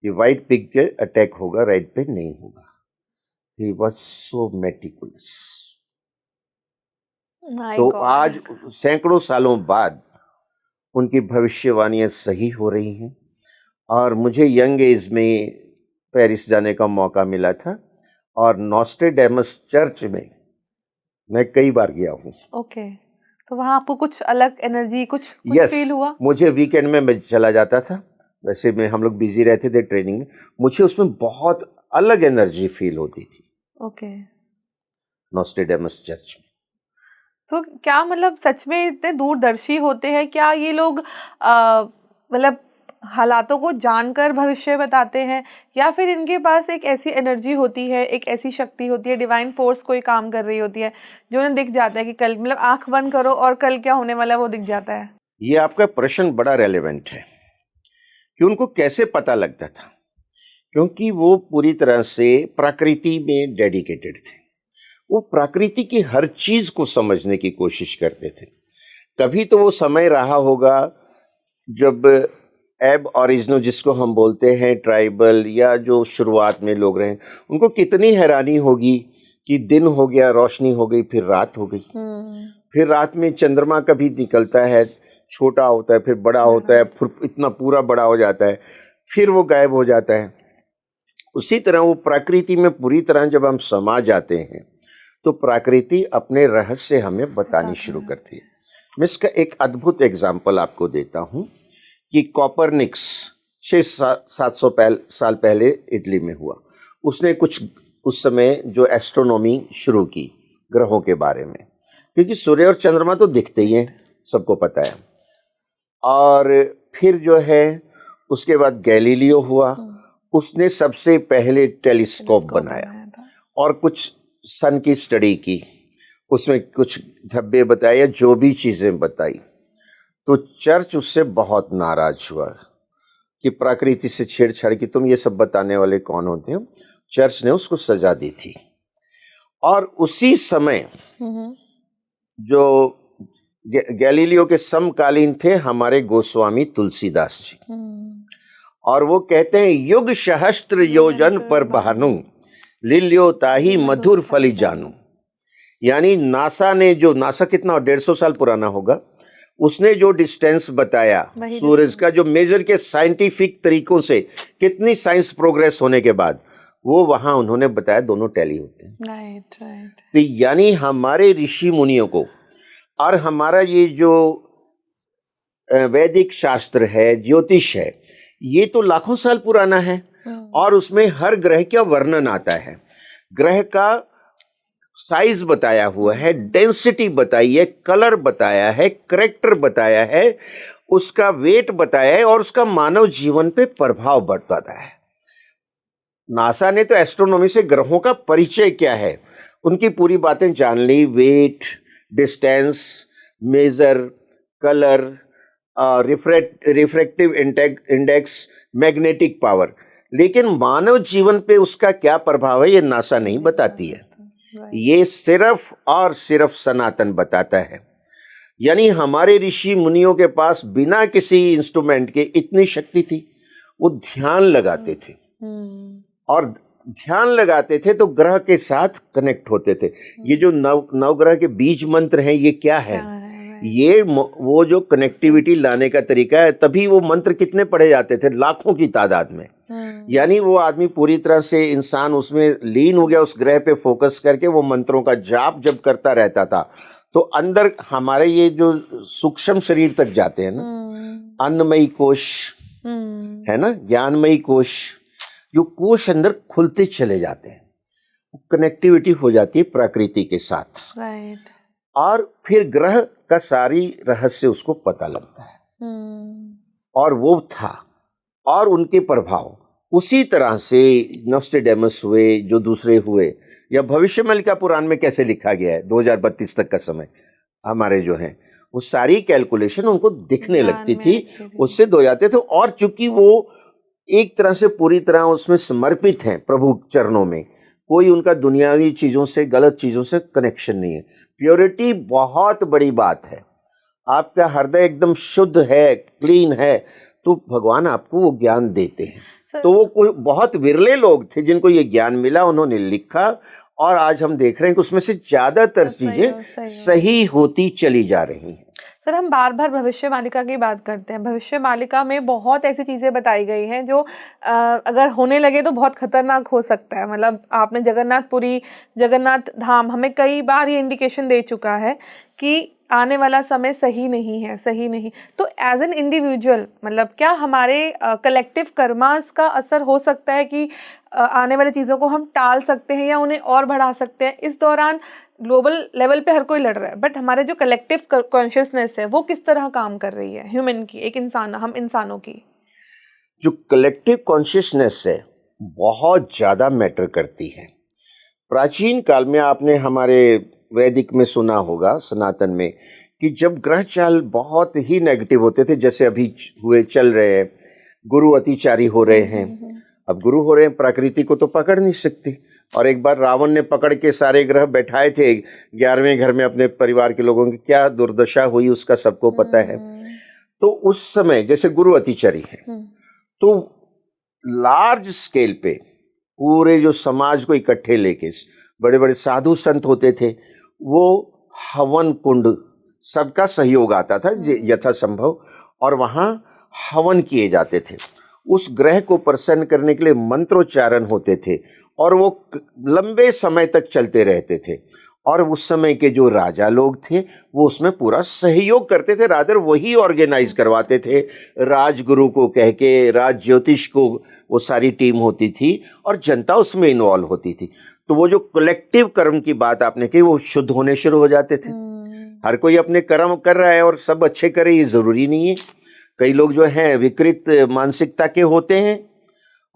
कि वाइट पिग पे अटैक होगा, रेड पे नहीं होगा। He was so meticulous. My तो गॉड। आज सैकड़ों सालों बाद उनकी भविष्यवाणियां सही हो रही हैं। और मुझे यंग एज में पेरिस जाने का मौका मिला था और नॉस्ट्रेडेमस चर्च में मैं कई बार गया हूँ। ओके, तो वहाँ आपको कुछ अलग एनर्जी कुछ यस, फील हुआ? मुझे वीकेंड में मैं चला जाता था, वैसे में हम लोग बिजी रहते थे ट्रेनिंग में, मुझे उसमें बहुत अलग एनर्जी फील होती थी ओके, नॉस्ट्रेडेमस चर्च में। तो क्या मतलब सच में इतने दूरदर्शी होते हैं क्या ये लोग? मतलब हालातों को जानकर भविष्य बताते हैं, या फिर इनके पास एक ऐसी एनर्जी होती है, एक ऐसी शक्ति होती है, डिवाइन फोर्स कोई काम कर रही होती है जो उन्हें दिख जाता है कि कल, मतलब आंख बंद करो और कल क्या होने वाला है वो दिख जाता है? ये आपका प्रश्न बड़ा रेलेवेंट है कि उनको कैसे पता लगता था, क्योंकि वो पूरी तरह से प्रकृति में डेडिकेटेड थे। वो प्रकृति की हर चीज को समझने की कोशिश करते थे। कभी तो वो समय रहा होगा जब एब ओरिजिनो, जिसको हम बोलते हैं ट्राइबल, या जो शुरुआत में लोग रहे, उनको कितनी हैरानी होगी कि दिन हो गया, रोशनी हो गई, फिर रात हो गई। फिर रात में चंद्रमा कभी निकलता है, छोटा होता है, फिर बड़ा होता है, फिर इतना पूरा बड़ा हो जाता है, फिर वो गायब हो जाता है। उसी तरह वो प्रकृति में पूरी तरह जब हम समा जाते हैं तो प्रकृति अपने रहस्य हमें बतानी शुरू करती है। मैं इसका एक अद्भुत एग्जाम्पल आपको देता हूँ कि कॉपरनिक्स 600-700 साल पहले इटली में हुआ। उसने कुछ उस समय जो एस्ट्रोनॉमी शुरू की ग्रहों के बारे में, क्योंकि सूर्य और चंद्रमा तो दिखते ही हैं, सबको पता है। और फिर जो है उसके बाद गैलीलियो हुआ, उसने सबसे पहले टेलीस्कोप बनाया और कुछ सन की स्टडी की, उसमें कुछ धब्बे बताए या जो भी चीज़ें बताई। तो चर्च उससे बहुत नाराज हुआ कि प्रकृति से छेड़छाड़ की, तुम ये सब बताने वाले कौन होते हो। चर्च ने उसको सजा दी थी। और उसी समय जो गैलीलियो के समकालीन थे हमारे गोस्वामी तुलसीदास जी, और वो कहते हैं, युग सहस्त्र योजन पर बहानु, लिल्यो ताही मधुर फली जानू। यानी नासा ने जो, नासा कितना 150 साल पुराना होगा, उसने जो डिस्टेंस बताया सूरज का, जो मेजर के साइंटिफिक तरीकों से, कितनी साइंस प्रोग्रेस होने के बाद वो वहां उन्होंने बताया दोनों टैली होते हैं। Right right. तो यानी हमारे ऋषि मुनियों को, और हमारा ये जो वैदिक शास्त्र है, ज्योतिष है, ये तो लाखों साल पुराना है। और उसमें हर ग्रह का वर्णन आता है, ग्रह का साइज बताया हुआ है, डेंसिटी बताई है, कलर बताया है, करेक्टर बताया है, उसका वेट बताया है, और उसका मानव जीवन पे प्रभाव बताता है। नासा ने तो एस्ट्रोनॉमी से ग्रहों का परिचय क्या है उनकी पूरी बातें जान ली, weight, distance, measure, colour, refractive index, magnetic power, लेकिन मानव जीवन पे उसका क्या प्रभाव है ये नासा नहीं बताती है। ये सिर्फ और सिर्फ सनातन बताता है। यानी हमारे ऋषि मुनियों के पास बिना किसी इंस्ट्रूमेंट के इतनी शक्ति थी, वो ध्यान लगाते थे, और ध्यान लगाते थे तो ग्रह के साथ कनेक्ट होते थे। ये जो नवग्रह के बीज मंत्र हैं, ये क्या है? ये वो जो कनेक्टिविटी लाने का तरीका है। तभी वो मंत्र कितने पढ़े जाते थे, लाखों की तादाद में। यानी वो आदमी पूरी तरह से, इंसान उसमें लीन हो गया, उस ग्रह पे फोकस करके वो मंत्रों का जाप जब करता रहता था, तो अंदर हमारे ये जो सूक्ष्म शरीर तक जाते हैं ना, अन्नमयी कोश है ना, ज्ञानमयी कोश, जो कोश अंदर खुलते चले जाते हैं, कनेक्टिविटी हो जाती है प्रकृति के साथ। राइट। और फिर ग्रह का सारी रहस्य उसको पता लगता है। और वो था और उनके प्रभाव उसी तरह से नोस्ट्रेडेमस हुए, जो दूसरे हुए, या भविष्यवाणी पुराण में कैसे लिखा गया है 2032 तक का समय हमारे जो है, वो सारी कैलकुलेशन उनको दिखने ध्यान लगती में थी, रखती थी। उससे दो जाते थे। और चूंकि वो एक तरह से पूरी तरह उसमें समर्पित हैं प्रभु चरणों में, कोई उनका दुनियावी चीज़ों से, गलत चीज़ों से कनेक्शन नहीं है। प्योरिटी बहुत बड़ी बात है। आपका हृदय एकदम शुद्ध है, क्लीन है, तो भगवान आपको वो ज्ञान देते हैं। सर तो वो कोई बहुत विरले लोग थे जिनको ये ज्ञान मिला, उन्होंने लिखा, और आज हम देख रहे हैं कि उसमें से ज़्यादातर चीज़ें सही सही होती चली जा रही हैं। सर, हम बार बार भविष्यवालिका की बात करते हैं। भविष्यवालिका में बहुत ऐसी चीज़ें बताई गई हैं जो अगर होने लगे तो बहुत खतरनाक हो सकता है। मतलब आपने जगन्नाथपुरी, जगन्नाथ धाम हमें कई बार ये इंडिकेशन दे चुका है कि आने वाला समय सही नहीं है, सही नहीं। तो एज एन इंडिविजुअल, मतलब क्या हमारे कलेक्टिव कर्मास का असर हो सकता है कि आने वाली चीज़ों को हम टाल सकते हैं या उन्हें और बढ़ा सकते हैं? इस दौरान ग्लोबल लेवल पे हर कोई लड़ रहा है, बट हमारे जो कलेक्टिव कॉन्शियसनेस है वो किस तरह काम कर रही है, ह्यूमन की, एक इंसान, हम इंसानों की? जो कलेक्टिव कॉन्शियसनेस है बहुत ज़्यादा मैटर करती है। प्राचीन काल में आपने हमारे वैदिक में सुना होगा, सनातन में, कि जब ग्रह चाल बहुत ही नेगेटिव होते थे, जैसे अभी हुए चल रहे हैं, गुरु अतिचारी हो रहे हैं। अब गुरु हो रहे हैं, प्रकृति को तो पकड़ नहीं सकते। और एक बार रावण ने पकड़ के सारे ग्रह बैठाए थे 11वें घर में अपने परिवार के लोगों की, क्या दुर्दशा हुई उसका सबको पता है। तो उस समय जैसे गुरु अतिचारी है, तो लार्ज स्केल पे पूरे जो समाज को इकट्ठे लेके बड़े बड़े साधु संत होते थे, वो हवन कुंड, सबका सहयोग आता था यथासंभव, और वहाँ हवन किए जाते थे। उस ग्रह को प्रसन्न करने के लिए मंत्रोच्चारण होते थे, और वो लंबे समय तक चलते रहते थे। और उस समय के जो राजा लोग थे वो उसमें पूरा सहयोग करते थे, रादर वही ऑर्गेनाइज करवाते थे। राजगुरु को कह के, राज ज्योतिष को वो सारी टीम होती थी, और जनता उसमें इन्वॉल्व होती थी। तो वो जो कलेक्टिव कर्म की बात आपने कही, वो शुद्ध होने शुरू हो जाते थे। हर कोई अपने कर्म कर रहा है और सब अच्छे करे, ये ज़रूरी नहीं है। कई लोग जो हैं विकृत मानसिकता के होते हैं,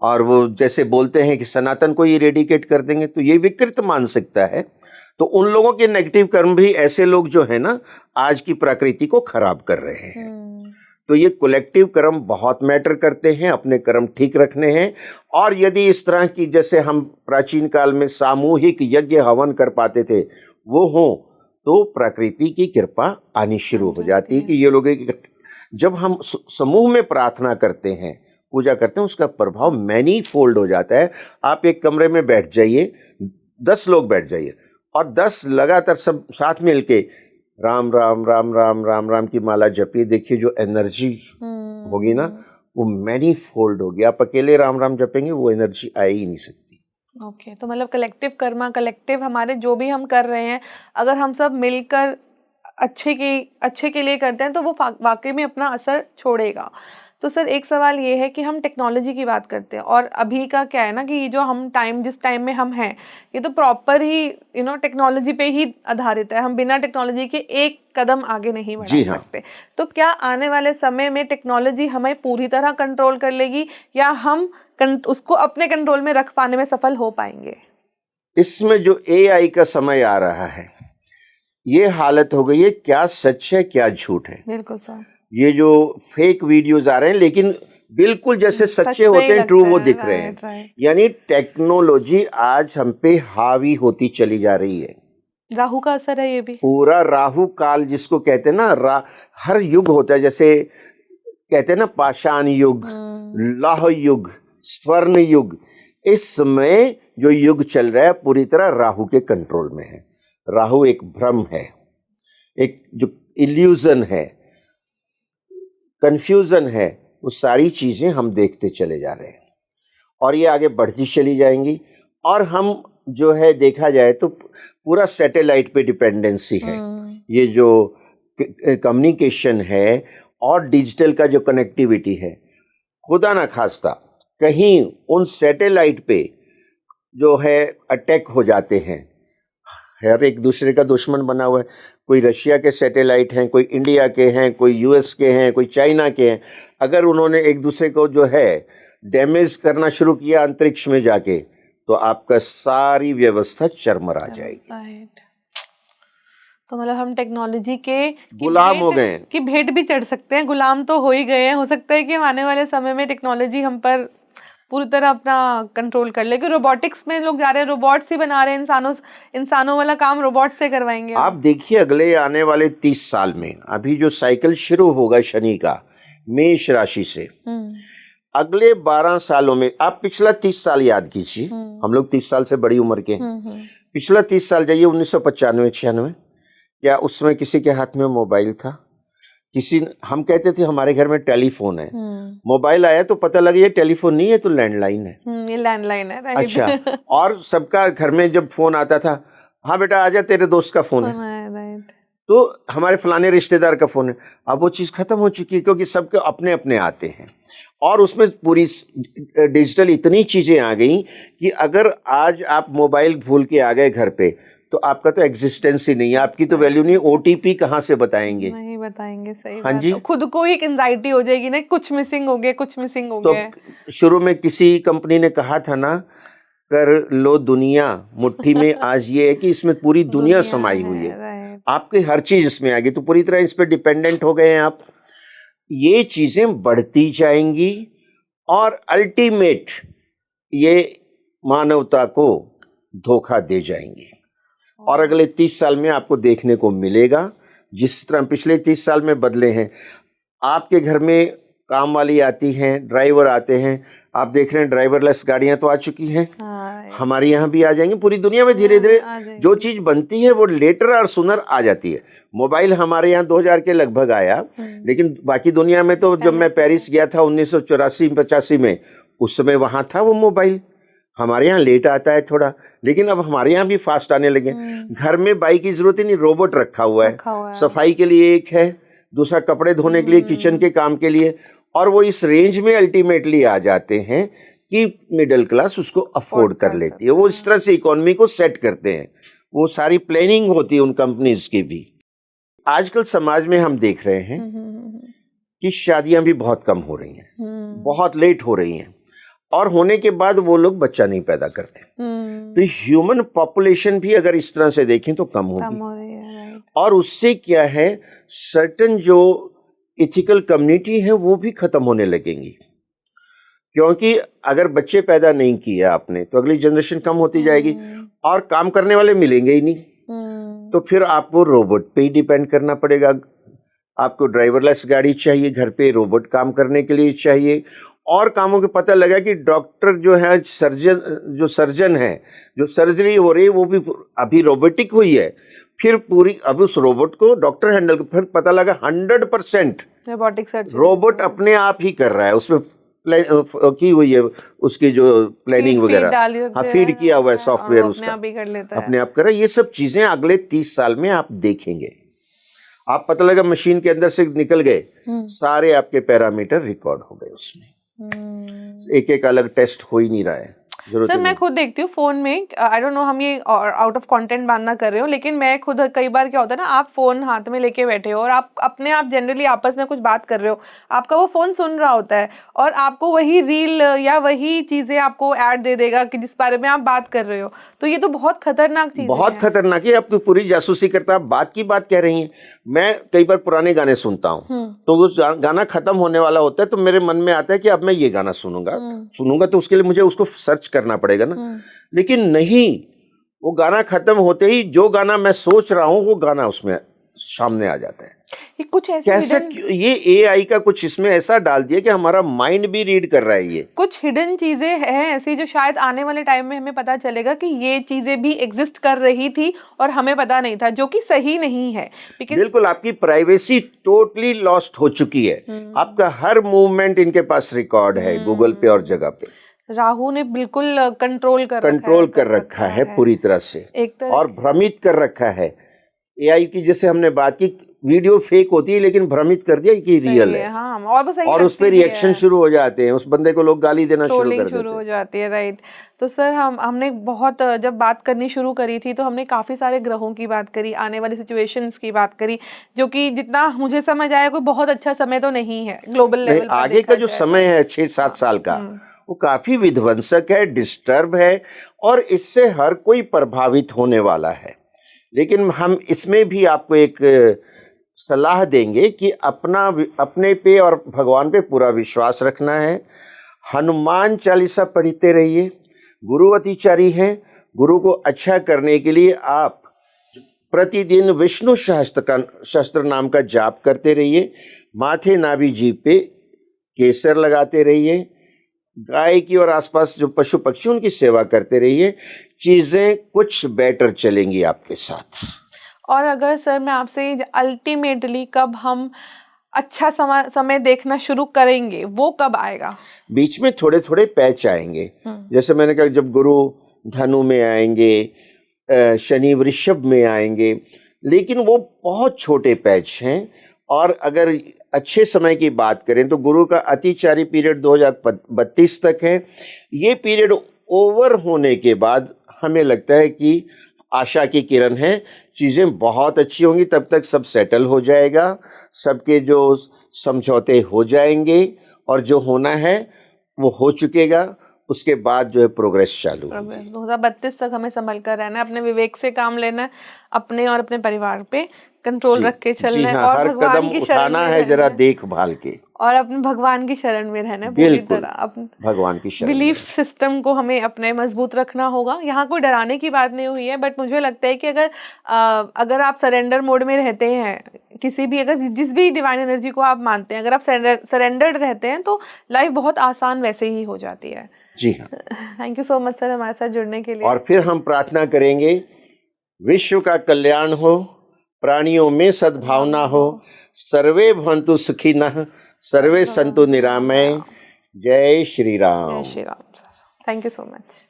और वो जैसे बोलते हैं कि सनातन को इरेडिकेट कर देंगे, तो ये विकृत मानसिकता है। तो उन लोगों के नेगेटिव कर्म भी ऐसे लोग जो है ना, आज की प्रकृति को खराब कर रहे हैं। तो ये कलेक्टिव कर्म बहुत मैटर करते हैं, अपने कर्म ठीक रखने हैं। और यदि इस तरह की, जैसे हम प्राचीन काल में सामूहिक यज्ञ हवन कर पाते थे, वो हो, तो प्रकृति की कृपा आनी शुरू हो जाती है कि ये लोग जब हम समूह में प्रार्थना करते हैं, पूजा करते हैं, उसका प्रभाव मैनी फोल्ड हो जाता है। आप एक कमरे में बैठ जाइए, 10 लोग बैठ जाइए, और 10 लगातार सब साथ मिल के राम राम राम राम राम राम की माला जपिए, देखिए जो एनर्जी होगी ना, वो मैनी फोल्ड होगी। आप अकेले राम राम जपेंगे, वो एनर्जी आ ही नहीं सकती। ओके, तो मतलब कलेक्टिव कर्मा, कलेक्टिव हमारे जो भी हम कर रहे हैं, अगर हम सब मिलकर अच्छे के लिए करते हैं तो वो वाकई में अपना असर छोड़ेगा। तो सर, एक सवाल ये है कि हम टेक्नोलॉजी की बात करते हैं, और अभी का क्या है ना कि ये जो हम जिस टाइम में हम हैं, ये तो प्रॉपर ही टेक्नोलॉजी पे ही आधारित है। हम बिना टेक्नोलॉजी के एक कदम आगे नहीं बढ़ा सकते। तो क्या आने वाले समय में टेक्नोलॉजी हमें पूरी तरह कंट्रोल कर लेगी, या हम उसको अपने कंट्रोल में रख पाने में सफल हो पाएंगे? इसमें जो AI का समय आ रहा है, ये हालत हो गई है, क्या सच है क्या झूठ है। बिल्कुल सर। ये जो फेक वीडियोस आ रहे हैं, लेकिन बिल्कुल जैसे सच्चे होते हैं, ट्रू वो दिख रहे हैं। यानी टेक्नोलॉजी आज हम पे हावी होती चली जा रही है। राहु का असर है ये भी। पूरा राहु काल जिसको कहते हैं ना, हर युग होता है, जैसे कहते हैं ना, पाषाण युग, लौह युग, स्वर्ण युग। इस समय जो युग चल रहा है पूरी तरह राहु के कंट्रोल में है। राहु एक भ्रम है, एक जो इल्यूजन है, कंफ्यूजन है, वो सारी चीजें हम देखते चले जा रहे हैं, और ये आगे बढ़ती चली जाएंगी। और हम जो है, देखा जाए तो पूरा सैटेलाइट पे डिपेंडेंसी है। ये जो कम्युनिकेशन है और डिजिटल का जो कनेक्टिविटी है, खुदा ना खास्ता कहीं उन सैटेलाइट पे जो है अटैक हो जाते हैं, हर एक दूसरे का दुश्मन बना हुआ है। कोई रशिया के सैटेलाइट हैं, कोई इंडिया के हैं, कोई यूएस के हैं, कोई चाइना के हैं, अगर उन्होंने एक दूसरे को जो है डैमेज करना शुरू किया अंतरिक्ष में जाके, तो आपका सारी व्यवस्था चरमरा जाएगी। राइट। तो मतलब हम टेक्नोलॉजी के गुलाम हो गए हैं। कि भेंट भी चढ़ सकते हैं, गुलाम तो हो ही गए हैं। हो सकता है कि हम आने वाले समय में टेक्नोलॉजी हम पर पूरी तरह अपना कंट्रोल कर ले, कि रोबोटिक्स में लोग जा रहे हैं, रोबोट्स ही बना रहे हैं, इंसानों वाला काम रोबोट से करवाएंगे। आप देखिए अगले आने वाले 30 साल में, अभी जो साइकिल शुरू होगा शनि का मेष राशि से, अगले 12 सालों में, आप पिछला 30 साल याद कीजिए, हम लोग 30 साल से बड़ी उम्र के हैं, पिछला 30 साल जाइए 1995-96, क्या उस समय किसी के हाथ में मोबाइल था? हम कहते थे हमारे घर में टेलीफोन है, मोबाइल आया तो पता लगा ये टेलीफोन नहीं है तो लैंडलाइन है। ये लैंडलाइन है, राइट। अच्छा, और सबका घर में जब फोन आता था, हाँ बेटा आजा तेरे दोस्त का फोन है, राइट। तो हमारे फलाने रिश्तेदार का फोन है। अब वो चीज़ खत्म हो चुकी है, क्योंकि सबके अपने अपने आते हैं, और उसमें पूरी डिजिटल इतनी चीज़ें आ गई कि अगर आज आप मोबाइल भूल के आ गए घर पे, तो आपका तो एग्जिस्टेंस ही नहीं है, आपकी तो वैल्यू नहीं। ओटीपी कहाँ से बताएंगे? नहीं बताएंगे, सही हाँ बात जी। है। खुद को ही एक एंजाइटी हो जाएगी ना, कुछ मिसिंग हो गया, कुछ मिसिंग हो गया। तो शुरू में किसी कंपनी ने कहा था ना, कर लो दुनिया मुट्ठी में, आज ये है कि इसमें पूरी दुनिया समाई हुई है, राइट। आपकी हर चीज इसमें आ गई, तो पूरी तरह इस पर डिपेंडेंट हो गए हैं आप। ये चीजें बढ़ती जाएंगी और अल्टीमेट ये मानवता को धोखा दे जाएंगी, और अगले 30 साल में आपको देखने को मिलेगा जिस तरह पिछले 30 साल में बदले हैं। आपके घर में काम वाली आती हैं, ड्राइवर आते हैं, आप देख रहे हैं ड्राइवरलेस गाड़ियां तो आ चुकी हैं, हमारे यहाँ भी आ जाएंगी। पूरी दुनिया में धीरे धीरे जो चीज़ बनती है वो लेटर और सुनर आ जाती है। मोबाइल हमारे यहाँ 2000 के लगभग आया, लेकिन बाकी दुनिया में तो जब मैं पेरिस गया था 1984-85 में, उस समय वहाँ था वो मोबाइल। हमारे यहाँ लेट आता है थोड़ा, लेकिन अब हमारे यहाँ भी फास्ट आने लगे। घर में बाइक की जरूरत ही नहीं, रोबोट रखा हुआ है। सफाई के लिए एक है, दूसरा कपड़े धोने के लिए, किचन के काम के लिए, और वो इस रेंज में अल्टीमेटली आ जाते हैं कि मिडिल क्लास उसको अफोर्ड कर लेती है। वो इस तरह से इकोनॉमी को सेट करते हैं, वो सारी प्लानिंग होती है उन कंपनीज की भी। आजकल समाज में हम देख रहे हैं कि शादियां भी बहुत कम हो रही हैं, बहुत लेट हो रही हैं, और होने के बाद वो लोग बच्चा नहीं पैदा करते। तो ह्यूमन पॉपुलेशन भी अगर इस तरह से देखें तो कम होगी, और उससे क्या है, सर्टेन जो इथिकल कम्युनिटी है वो भी खत्म होने लगेंगी, क्योंकि अगर बच्चे पैदा नहीं किए आपने तो अगली जनरेशन कम होती जाएगी और काम करने वाले मिलेंगे ही नहीं। तो फिर आपको रोबोट पे ही डिपेंड करना पड़ेगा। आपको ड्राइवरलेस गाड़ी चाहिए, घर पे रोबोट काम करने के लिए चाहिए। और कामों के पता लगा कि डॉक्टर जो है, सर्जन है, जो सर्जरी हो रही है वो भी अभी रोबोटिक हुई है। फिर पूरी अब उस रोबोट को डॉक्टर हैंडल, फिर पता लगा 100% रोबोटिक सर्जरी रोबोट अपने आप ही कर रहा है। उसमें की हुई है उसकी जो प्लानिंग वगैरह, हाँ फीड किया हुआ है सॉफ्टवेयर, उसका अपने आप कर रहा है। ये सब चीजें अगले 30 साल में आप देखेंगे। आप पता लगा मशीन के अंदर से निकल गए, सारे आपके पैरामीटर रिकॉर्ड हो गए उसमें, एक एक अलग टेस्ट हो ही नहीं रहा है। सर मैं खुद देखती हूँ फोन में, आई डोंट नो हम ये आउट ऑफ कंटेंट बांधना कर रहे हो, लेकिन मैं खुद कई बार क्या होता है ना, आप फोन हाथ में लेके बैठे हो और आप अपने आप जनरली आपस में कुछ बात कर रहे हो, आपका वो फोन सुन रहा होता है और आपको वही रील या वही चीजें आपको ऐड दे देगा कि जिस बारे में आप बात कर रहे हो। तो ये तो बहुत खतरनाक चीज है, बहुत खतरनाक है। आपकी पूरी जासूसी करता है। बात की बात कह रही है। मैं कई बार पुराने गाने सुनता हूँ, तो वो गाना खत्म होने वाला होता है तो मेरे मन में आता है कि अब मैं ये गाना सुनूंगा तो उसके लिए मुझे उसको सर्च करना पड़ेगा ना। लेकिन नहीं, वो गाना खत्म होते ही जो गाना मैं सोच रहा हूँ वो गाना उसमें सामने आ जाता है। ये कुछ ऐसे कैसा ये एआई का कुछ इसमें ऐसा डाल दिया कि हमारा माइंड भी रीड कर रहा है। ये कुछ हिडन चीजें हैं ऐसी जो शायद आने वाले टाइम में हमें पता चलेगा कि ये चीजें भी एग्जिस्ट कर रही थी और हमें पता नहीं था, जो कि सही नहीं है। बिल्कुल, आपकी प्राइवेसी टोटली लॉस्ट हो चुकी है। आपका हर मूवमेंट इनके पास रिकॉर्ड है, गूगल पे और जगह पे। राहु ने बिल्कुल कंट्रोल कर रखा है पूरी तरह से, और भ्रमित कर रखा है। एआई की जैसे हमने बात की, वीडियो फेक होती है लेकिन भ्रमित कर दिया कि सही रियल है, हाँ, और वो सही और उस पे लगती भी रिएक्शन है। शुरू हो जाते हैं, उस बंदे को लोग गाली देना शुरू ट्रोलिंग कर शुरू देते हो हैं। जाती है, राइट। तो सर हमने बहुत जब बात करनी शुरू करी थी तो हमने काफ़ी सारे ग्रहों की बात करी, आने वाली सिचुएशंस की बात करी, जो कि जितना मुझे समझ आया कोई बहुत अच्छा समय तो नहीं है ग्लोबल नहीं, लेवल पर आगे का देखा जो जाए समय तो। है 6-7 साल का, हम्म। वो काफी विध्वंसक है, डिस्टर्ब है, और इससे हर कोई प्रभावित होने वाला है। लेकिन हम इसमें भी आपको एक सलाह देंगे कि अपने पे और भगवान पे पूरा विश्वास रखना है। हनुमान चालीसा पढ़ते रहिए, गुरु अतिचारी हैं। गुरु को अच्छा करने के लिए आप प्रतिदिन विष्णु सहस्त्र नाम का जाप करते रहिए, माथे नाभि जी पे केसर लगाते रहिए, गाय की और आसपास जो पशु पक्षी उनकी सेवा करते रहिए। चीजें कुछ बेटर चलेंगी आपके साथ। और अगर सर मैं आपसे अल्टीमेटली कब हम अच्छा समय देखना शुरू करेंगे, वो कब आएगा? बीच में थोड़े थोड़े पैच आएंगे, जैसे मैंने कहा, जब गुरु धनु में आएंगे, शनि वृषभ में आएंगे, लेकिन वो बहुत छोटे पैच हैं। और अगर अच्छे समय की बात करें तो गुरु का अतिचारी पीरियड 2032 तक है। ये पीरियड ओवर होने के बाद हमें लगता है कि आशा की किरण है, चीज़ें बहुत अच्छी होंगी, तब तक सब सेटल हो जाएगा, सबके जो समझौते हो जाएंगे, और जो होना है वो हो चुकेगा। उसके बाद जो है प्रोग्रेस चालू होगी। 2032 तक हमें संभल कर रहना है, अपने विवेक से काम लेना है, अपने और अपने परिवार पे कंट्रोल जी रख के जी चलना है, हाँ, और हर भगवान कदम की शरण उठाना में है जरा रहना है, देखभाल के, और अपने भगवान की शरण में रहना है पूरी बिल्कुल तरह। अपने भगवान की शरण में बिलीफ रहना। सिस्टम को हमें अपने मजबूत रखना होगा। यहाँ कोई डराने की बात नहीं हुई है, बट मुझे लगता है कि अगर आप सरेंडर मोड में रहते हैं, किसी भी अगर जिस भी डिवाइन एनर्जी को आप मानते हैं, अगर आप सरेंडर्ड रहते हैं तो लाइफ बहुत आसान वैसे ही हो जाती है। जी हाँ। Thank you so much sir हमारे साथ जुड़ने के लिए। और फिर हम प्रार्थना करेंगे, विश्व का कल्याण हो, प्राणियों में सद्भावना हो, सर्वे भवन्तु सुखिनः, सर्वे संतु निरामय। जय श्री राम। जय Shri Ram sir, thank you so much.